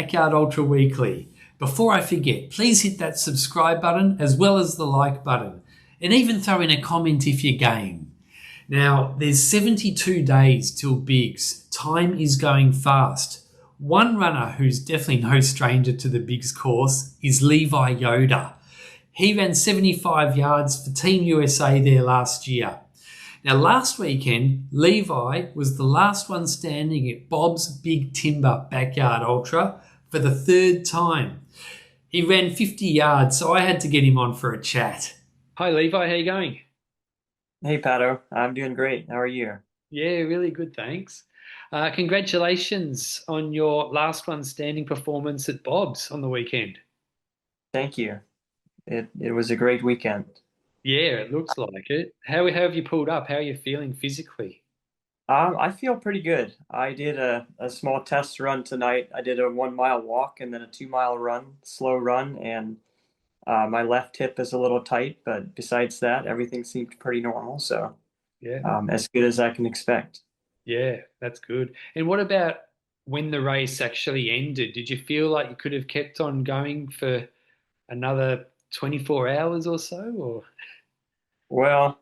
Backyard Ultra Weekly. Before I forget, please hit that subscribe button as well as the like button, and even throw in a comment if you're game. Now, there's 72 days till Bigs. Time is going fast. One runner who's definitely no stranger to the Bigs course is Levi Yoder. He ran 75 yards for Team USA there last year. Now, last weekend, Levi was the last one standing at Bob's Big Timber Backyard Ultra for the third time. He ran 50 yards, so I had to get him on for a chat. Hi, Levi. How you going? Hey, Pato. I'm doing great. How are you? Yeah, really good, thanks. Congratulations on your last one standing performance at Bob's on the weekend. Thank you. It was a great weekend. Yeah, it looks like it. How have you pulled up? How are you feeling physically? I feel pretty good. I did a small test run tonight. I did a 1 mile walk and then a 2 mile run, slow run, and my left hip is a little tight, but besides that, everything seemed pretty normal. So Yeah. as good as I can expect. Yeah, that's good. And what about when the race actually ended? Did you feel like you could have kept on going for another 24 hours or so? Or Well,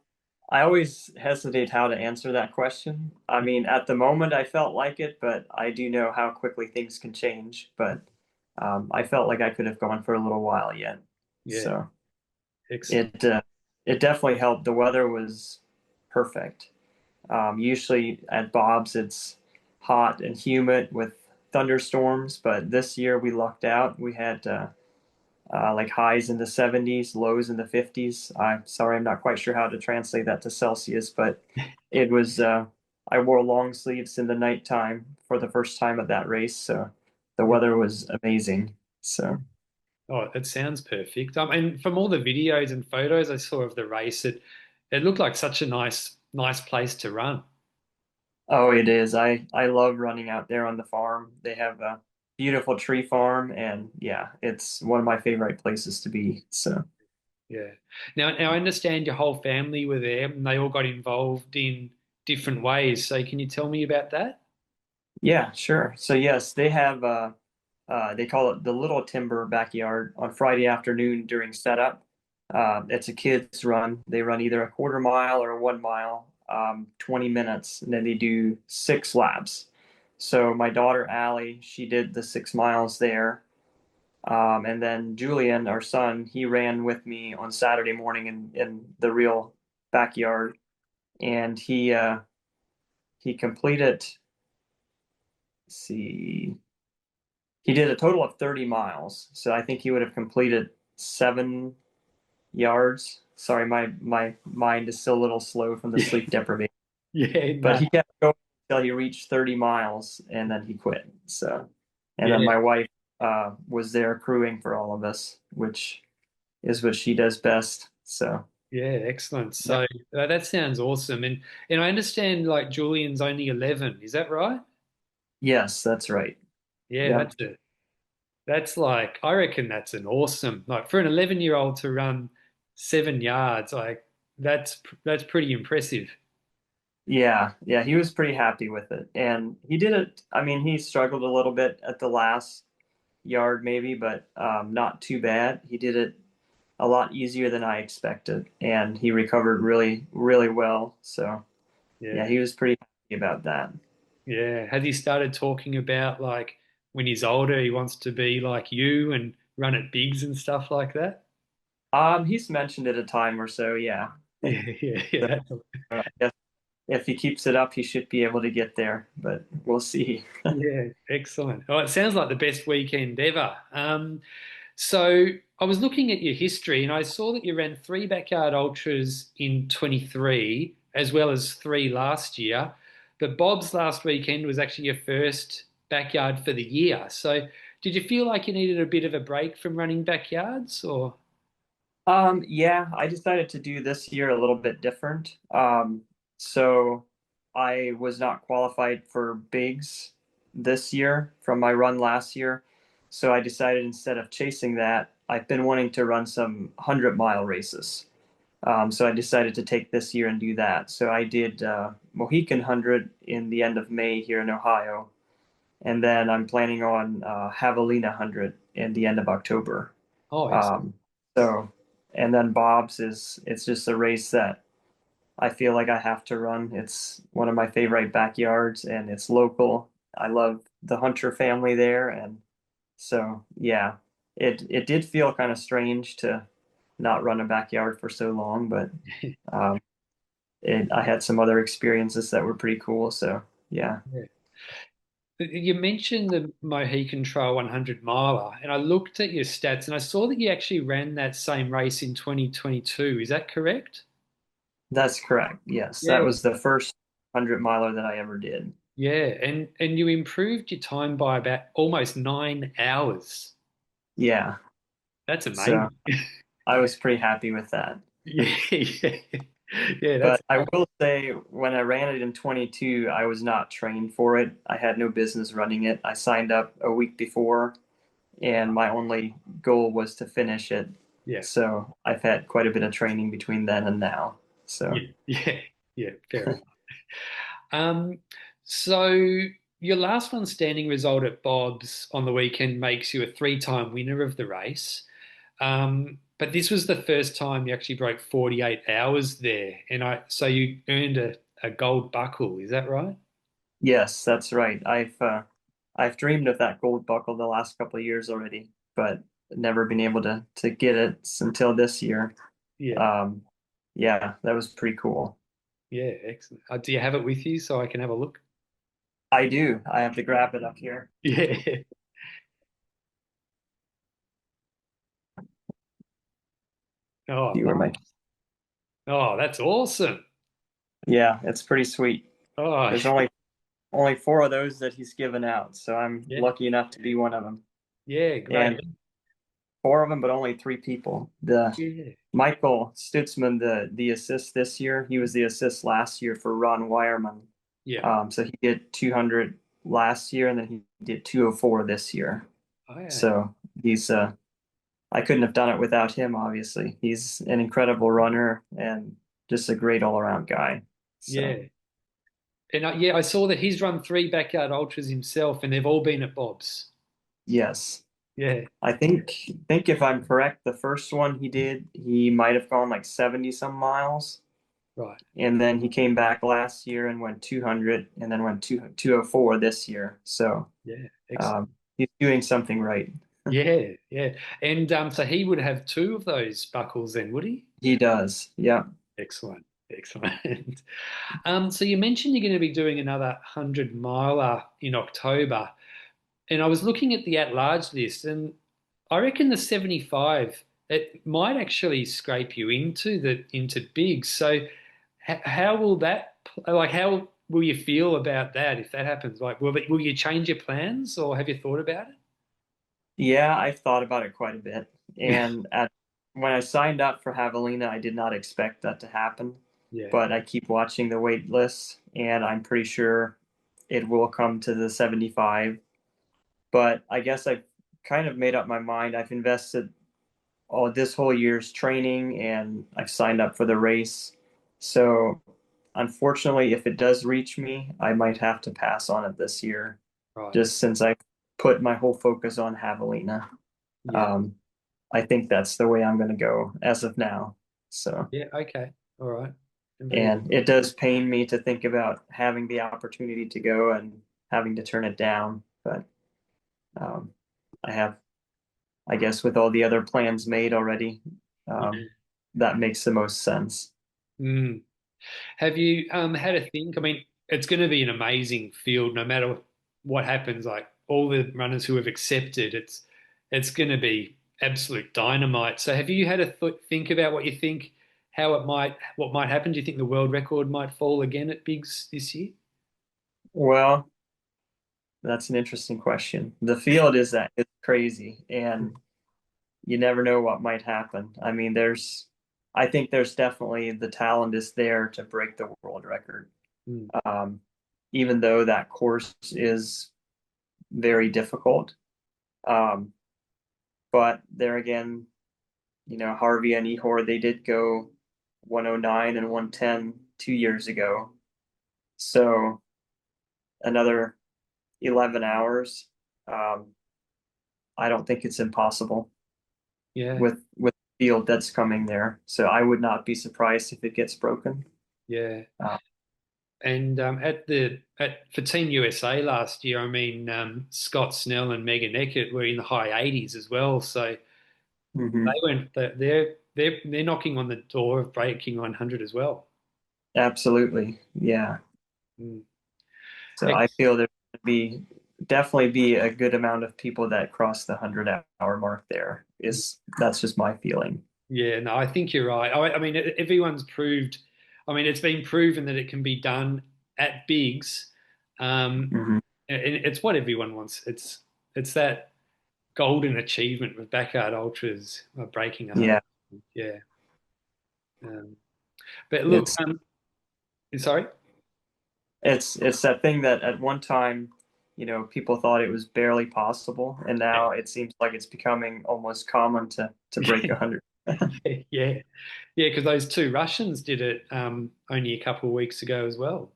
I always hesitate how to answer that question. I mean, at the moment, I felt like it, but I do know how quickly things can change. But I felt like I could have gone for a little while yet. yeah, So excellent. it definitely helped. The weather was perfect. Usually at Bob's, it's hot and humid with thunderstorms, but this year we lucked out. We had like highs in the 70s, lows in the 50s. I'm sorry, I'm not quite sure how to translate that to Celsius, but it was, I wore long sleeves in the nighttime for the first time at that race. So the Yeah. weather was amazing. So, Oh, it sounds perfect. And from all the videos and photos I saw of the race, it looked like such a nice place to run. oh, it is. I love running out there on the farm. They have a beautiful tree farm, and yeah, it's one of my favorite places to be. So. Yeah. Now I understand your whole family were there and they all got involved in different ways. So can you tell me about that? Yeah, sure. So yes, they have they call it the Little Timber Backyard on Friday afternoon during setup. It's a kids run. They run either a quarter mile or a 1 mile, 20 minutes, and then they do 6 laps. So my daughter Allie, she did the 6 miles there. And then Julian, our son, he ran with me on Saturday morning in the real backyard, and he completed, let's see, he did a total of 30 miles. So I think he would have completed 7 yards. Sorry, my mind is still a little slow from the Yeah. sleep deprivation. Yeah, But no. he kept going until he reached 30 miles and then he quit. So, and then Yeah. my wife was there crewing for all of us, which is what she does best. So, Yeah, excellent. yep. So that sounds awesome. And I understand like Julian's only 11. Is that right? Yes, that's right. Yeah, Yep. that's like I reckon that's an awesome like for an 11-year-old to run 7 yards, like that's pretty impressive. Yeah, yeah, he was pretty happy with it. And he did it. I mean, he struggled a little bit at the last yard maybe, but not too bad. He did it a lot easier than I expected, and he recovered really, really well. So yeah, Yeah. he was pretty happy about that. Yeah. Has he started talking about like when he's older, he wants to be like you and run at bigs and stuff like that? He's mentioned it a time or so, yeah. Yeah, yeah, yeah. I guess if he keeps it up, he should be able to get there, but we'll see. Yeah, excellent. Oh, it sounds like the best weekend ever. So I was looking at your history and I saw that you ran three backyard ultras in 23, as well as three last year. But Bob's last weekend was actually your first backyard for the year. So did you feel like you needed a bit of a break from running backyards or? Yeah, I decided to do this year a little bit different. So I was not qualified for bigs this year from my run last year. So I decided instead of chasing that, I've been wanting to run some 100-mile races. So I decided to take this year and do that. So I did Mohican 100 in the end of May here in Ohio. and then I'm planning on Javelina 100 in the end of October. Oh, excellent. Um, so, and then Bob's is it's just a race that I feel like I have to run. It's one of my favorite backyards, and it's local. I love the Hunter family there, and so yeah, it did feel kind of strange to not run a backyard for so long, but um, I had some other experiences that were pretty cool. So yeah, Yeah. You mentioned the Mohican Trail 100 miler, and I looked at your stats and I saw that you actually ran that same race in 2022. Is that correct? that's correct. Yes, that Yeah. was the first 100 miler that I ever did. Yeah, and you improved your time by about almost 9 hours. Yeah, That's so amazing. I was pretty happy with that. Yeah, yeah, yeah. That's But I will say, when I ran it in 22, I was not trained for it. I had no business running it. I signed up a week before, and my only goal was to finish it. yeah, So I've had quite a bit of training between then and now. So yeah, yeah, yeah. Fair enough. Um, so your last one standing result at Bob's on the weekend makes you a three-time winner of the race. But this was the first time you actually broke 48 hours there, and so you earned a gold buckle. Is that right? yes, that's right. I've dreamed of that gold buckle the last couple of years already, but never been able to get it until this year. Yeah, Um, yeah, that was pretty cool. yeah, excellent. Do you have it with you so I can have a look? I do. I have to grab it up here. Yeah. Oh, See where my nice. Oh, that's awesome. Yeah, it's pretty sweet. Oh, There's only four of those that he's given out, so I'm yeah, lucky enough to be one of them. yeah, great. And four of them, but only three people. The Yeah, Michael Stoutzman, the assist this year, he was the assist last year for Ron Wireman. yeah. So he did 200 last year, and then he did 204 this year. Oh, yeah, So he's I couldn't have done it without him. Obviously, he's an incredible runner and just a great all around guy. So yeah. And yeah, I saw that he's run three backyard ultras himself, and they've all been at Bob's. yes. Yeah, I think if I'm correct, the first one he did, he might have gone like 70 some miles. right. And then he came back last year and went 200 and then went 204 this year. So Yeah, excellent. um, he's doing something right. Yeah, yeah. And so he would have two of those buckles then, would he? He does. Yeah. Excellent, excellent. So you mentioned you're going to be doing another 100 miler in October. And I was looking at the at-large list, and I reckon the 75 it might actually scrape you into big. So how will that like how will you feel about that if that happens? Like will you change your plans or have you thought about Yeah, I've thought about it quite a bit. it? And when I signed up for Javelina, I did not expect that to happen. Yeah, But I keep watching the wait list, and I'm pretty sure it will come to the 75. But I guess I've kind of made up my mind. I've invested all this whole year's training, and I've signed up for the race. So unfortunately, if it does reach me, I might have to pass on it this year, right. just since I put my whole focus on Javelina. Yeah. Um, I think that's the way I'm going to go as of now. So, Yeah, okay. All right. Very and it does pain me to think about having the opportunity to go and having to turn it down, but um, I have, I guess, with all the other plans made already, um, yeah. that makes the most sense. Mm. Have you had a think? I mean, it's going to be an amazing field no matter what happens. Like all the runners who have accepted, it's going to be absolute dynamite. So have you had a think about what you think, what might happen? Do you think the world record might fall again at Bigs this year? Well, that's an interesting question. The field is that it's crazy, and you never know what might happen. I mean, I think there's definitely the talent is there to break the world record. Mm. Um, even though that course is very difficult. Um, but there again, Harvey and Ehor, they did go 109 and 110 2 years ago. So another 11 hours. Um, I don't think it's impossible Yeah, with the field that's coming there. So I would not be surprised if it gets broken. yeah. Uh, And at for Team USA last year, I mean, Scott Snell and Megan Eckert were in the high 80s as well. So mhm. they're knocking on the door of breaking 100 as well. Absolutely. Yeah. Mm. So I Ex- feel there's going to be definitely be a good amount of people that cross the 100-hour mark there. Is That's just my feeling. Yeah, no, I think you're right. I mean, everyone's proved. I mean, it's been proven that it can be done at bigs, um, Hmm. and it's what everyone wants. It's that golden achievement with backyard ultras breaking 100. Yeah. Yeah. Um, but look, It's sorry. it's that thing that at one time, people thought it was barely possible, and now it seems like it's becoming almost common to break 100. Yeah, yeah, because those two Russians did it only a couple of weeks ago as well.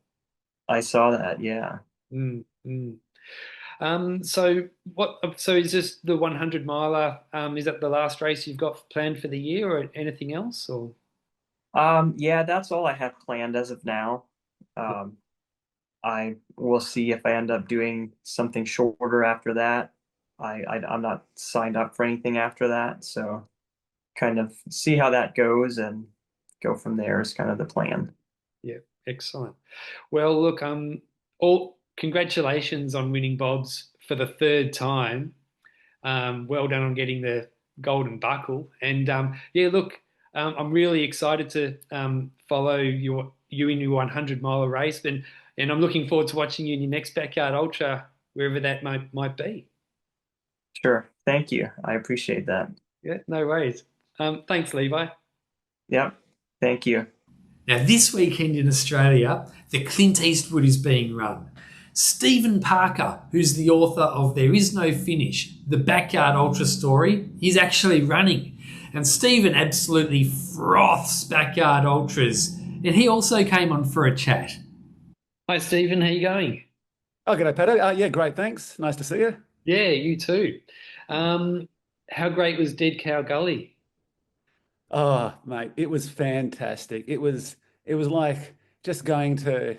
I saw that. Yeah. Mm, mm. So what? So is this the 100 miler? Is that the last race you've got planned for the year, or anything else? Or Yeah, that's all I have planned as of now. Um, I will see if I end up doing something shorter after that. I'm not signed up for anything after that, so kind of see how that goes and go from there is kind of the plan. yeah, excellent. Well, look, all congratulations on winning Bob's for the third time. Well done on getting the golden buckle. And yeah, look, I'm really excited to follow you in your 100 mile race, and I'm looking forward to watching you in your next backyard ultra, wherever that might be. Sure. Thank you. I appreciate that. Yeah, no worries. Thanks, Levi. Yep. Thank you. Now, this weekend in Australia, the Clint Eastwood is being run. Stephen Parker, who's the author of There Is No Finish, the Backyard Ultra story, is actually running. And Stephen absolutely froths Backyard Ultras. And he also came on for a chat. Hi, Stephen. How you going? Oh, g'day, Pato. Yeah, great. Thanks. Nice to see you. Yeah, you too. Um, how great was Dead Cow Gully? Oh, mate, it was fantastic. It was like just going to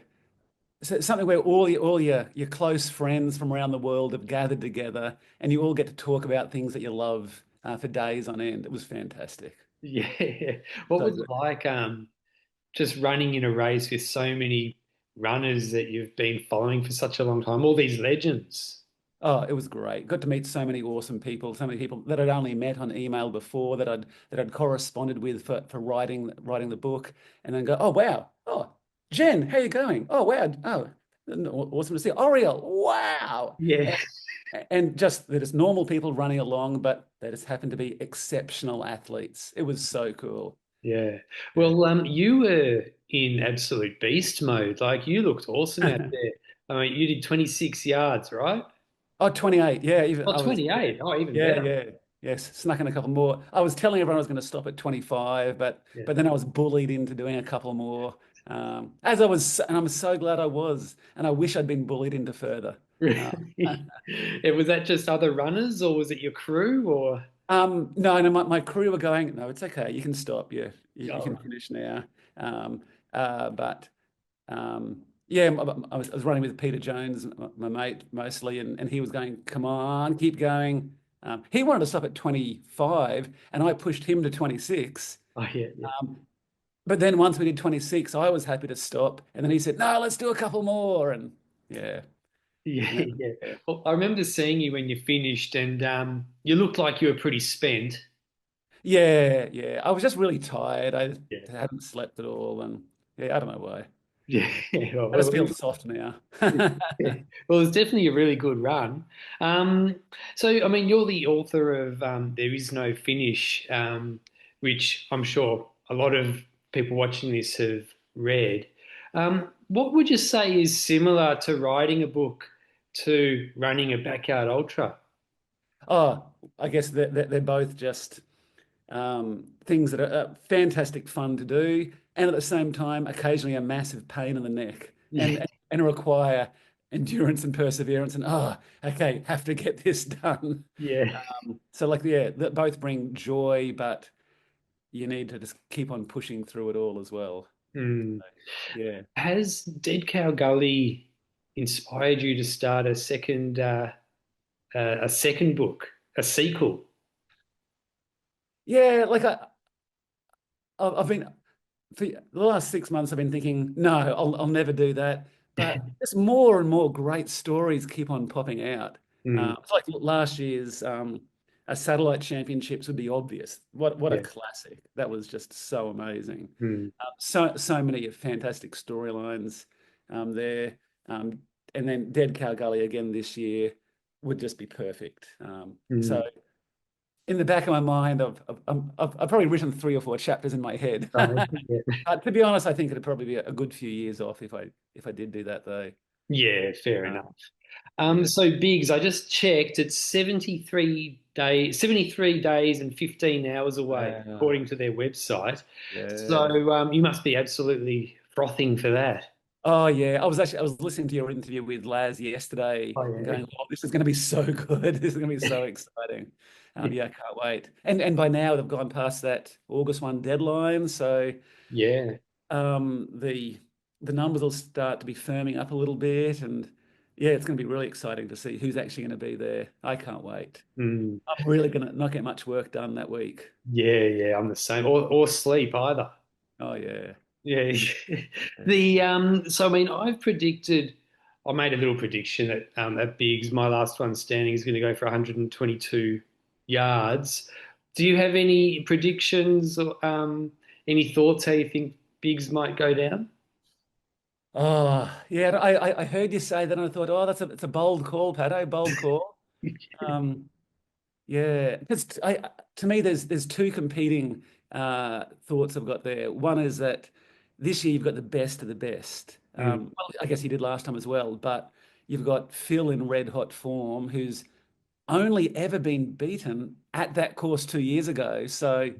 something where all your close friends from around the world have gathered together, and you all get to talk about things that you love for days on end. It was fantastic. Yeah. What So was it good. like just running in a race with so many runners that you've been following for such a long time, all these legends? Oh, it was great. Got to meet so many people that I'd only met on email before, that I'd corresponded with for writing the book, and then go, oh wow, oh Jen, how you going? Oh wow, oh awesome to see. Oriel, wow, Yeah. and just they're just normal people running along, but they just happen to be exceptional athletes. It was so cool. Yeah. Well, you were in absolute beast mode. Like you looked awesome out there. I mean, you did 26 yards, right? Oh, 28. Yeah, even Oh, I was, 28. Oh, even yeah, better. yeah. Yes, snuck in a couple more. I was telling everyone I was going to stop at 25, Yeah. but then I was bullied into doing a couple more. As I was, and I'm so glad I was, and I wish I'd been bullied into further. Uh, Really? Was that just other runners or was it your crew or? no, no, my crew were going, no, it's okay, you can stop, you Oh, can right. finish now. But yeah, I was running with Peter Jones, my mate mostly, and he was going, come on, keep going. He wanted to stop at 25, and I pushed him to 26. Oh, yeah, yeah. But then once we did 26, I was happy to stop. And then he said, no, let's do a couple more. And yeah, Yeah, and then, yeah. yeah, Well, I remember seeing you when you finished and you looked like you were pretty spent. yeah, yeah. I was just really tired. I Yeah. hadn't slept at all. And yeah, I don't know why. Yeah. I just Well, feel soft now. well, it's definitely a really good run. Um, so, I mean, you're the author of There Is No Finish, which I'm sure a lot of people watching this have read. What would you say is similar to writing a book to running a backyard ultra? Oh, I guess they're both just things that are fantastic fun to do, and at the same time, occasionally a massive pain in the neck, Yeah, and require endurance and perseverance, and okay, have to get this done. Yeah. So like, yeah, that both bring joy, but you need to just keep on pushing through it all as well. Mm. Yeah. Has Dead Cow Gully inspired you to start a second book, a sequel? Yeah, like I've been for the last 6 months, I've been thinking, no, I'll never do that. But just more and more great stories keep on popping out. Mm. It's like last year's a satellite championships would be obvious. What a Yeah. classic! That was just so amazing. Mm. So many fantastic storylines there. Um, and then Dead Cow Gully again this year would just be perfect. So Mm. in the back of my mind, I've probably written 3 or 4 chapters in my head. Right. Yeah. To be honest, I think it'd probably be a good few years off if I did do that though. Yeah, fair Uh, enough. yeah. So Biggs, I just checked. It's 73 days and 15 hours away, Wow. according to their website. Yeah. So you must be absolutely frothing for that. Oh yeah. I was listening to your interview with Laz yesterday Oh and yeah. going, oh, this is going to be so good. This is going to be so exciting. Yeah, I can't wait. And by now they've gone past that August 1 deadline, so Yeah. the numbers will start to be firming up a little bit, and yeah, it's going to be really exciting to see who's actually going to be there. I can't wait. Mm. I'm really going to not get much work done that week. Yeah, yeah, I'm the same. Or sleep either. Oh yeah. Yeah. So I mean I made a little prediction that at Biggs, my last one standing is going to go for 122 yards. Do you have any predictions or any thoughts how you think Biggs might go down? Oh yeah. I heard you say that, and I thought, oh, it's a bold call, Pato. Bold call. Um, Yeah, because to me, there's two competing thoughts I've got there. One is that this year you've got the best of the best. Mm, Well, I guess you did last time as well, but you've got Phil in red hot form, who's only ever been beaten at that course 2 years ago, so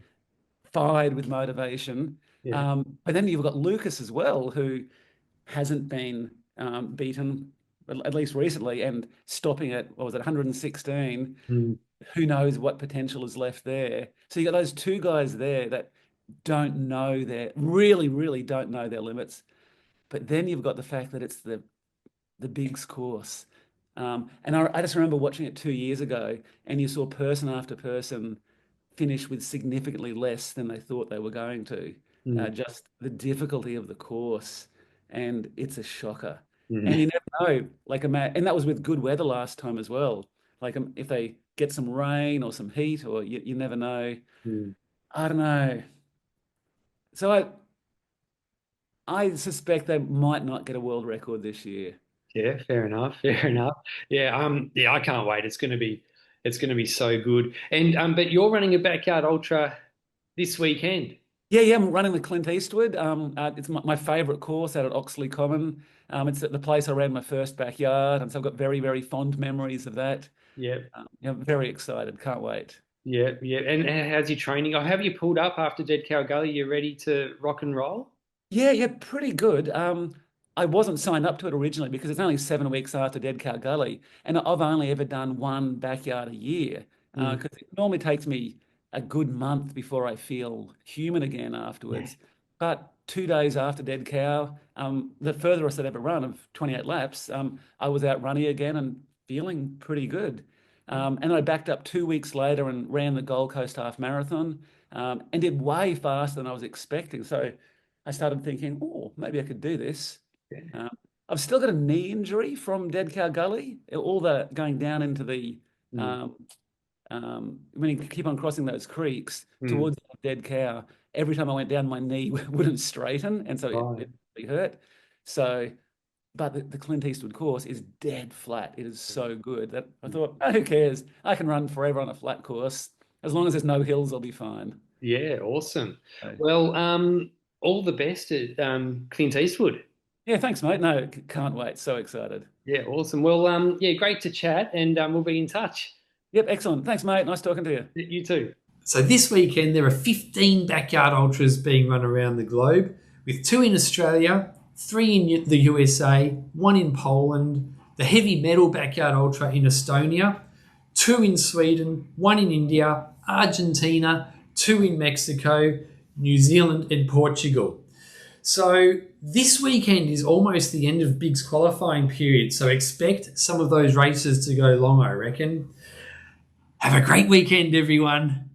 fired with motivation. yeah. But then you've got Lucas as well, who hasn't been beaten, at least recently, and stopping at, what was it, 116. Mm, Who knows what potential is left there. So you got those two guys there that don't know their really, really don't know their limits. But then you've got the fact that it's the Biggs course. And I just remember watching it 2 years ago, and you saw person after person finish with significantly less than they thought they were going to. mm, Just the difficulty of the course, and it's a shocker. And mm, you never know, and that was with good weather last time as well. Like if they get some rain or some heat, or you never know. mm. I don't know. So I suspect they might not get a world record this year. Yeah, fair enough. Fair enough. Yeah, yeah, I can't wait. It's gonna be so good. And but you're running a backyard ultra this weekend. Yeah, I'm running the Clint Eastwood. It's my favorite course out at Oxley Common. It's at the place I ran my first backyard, and so I've got very, very fond memories of that. Yeah, Yeah, I'm very excited. Can't wait. yeah, yeah. And how's your training? Or have you pulled up after Dead Cow Gully? You ready to rock and roll? Yeah, pretty good. I wasn't signed up to it originally because it's only 7 weeks after Dead Cow Gully, and I've only ever done one backyard a year. Mm. Because it normally takes me a good month before I feel human again Yeah. afterwards. But 2 days after Dead Cow, the furthest I'd ever run of 28 laps, I was out running again and feeling pretty good. And I backed up 2 weeks later and ran the Gold Coast Half Marathon, and did way faster than I was expecting. So I started thinking, oh, maybe I could do this. Yeah. Um, I've still got a knee injury from Dead Cow Gully. All the going down into the Mm. um, when you keep on crossing those creeks Mm. towards Dead Cow, every time I went down, my knee wouldn't straighten, and so Right. it really hurt. So, but the Clint Eastwood course is dead flat. It is so good that I thought, oh, who cares? I can run forever on a flat course. As long as there's no hills, I'll be fine. Yeah, awesome. So, Well, all the best at Clint Eastwood. yeah, thanks, mate. No, can't wait. So excited. Yeah, awesome. Well, yeah, great to chat, and we'll be in touch. Yep, excellent. Thanks, mate. Nice talking to you. You too. So this weekend there are 15 backyard ultras being run around the globe, with 2 in Australia, 3 in the USA, 1 in Poland, the heavy metal backyard ultra in Estonia, 2 in Sweden, 1 in India, Argentina, 2 in Mexico, New Zealand and Portugal. So this weekend is almost the end of Big's qualifying period, so expect some of those races to go long, I reckon. Have a great weekend, everyone.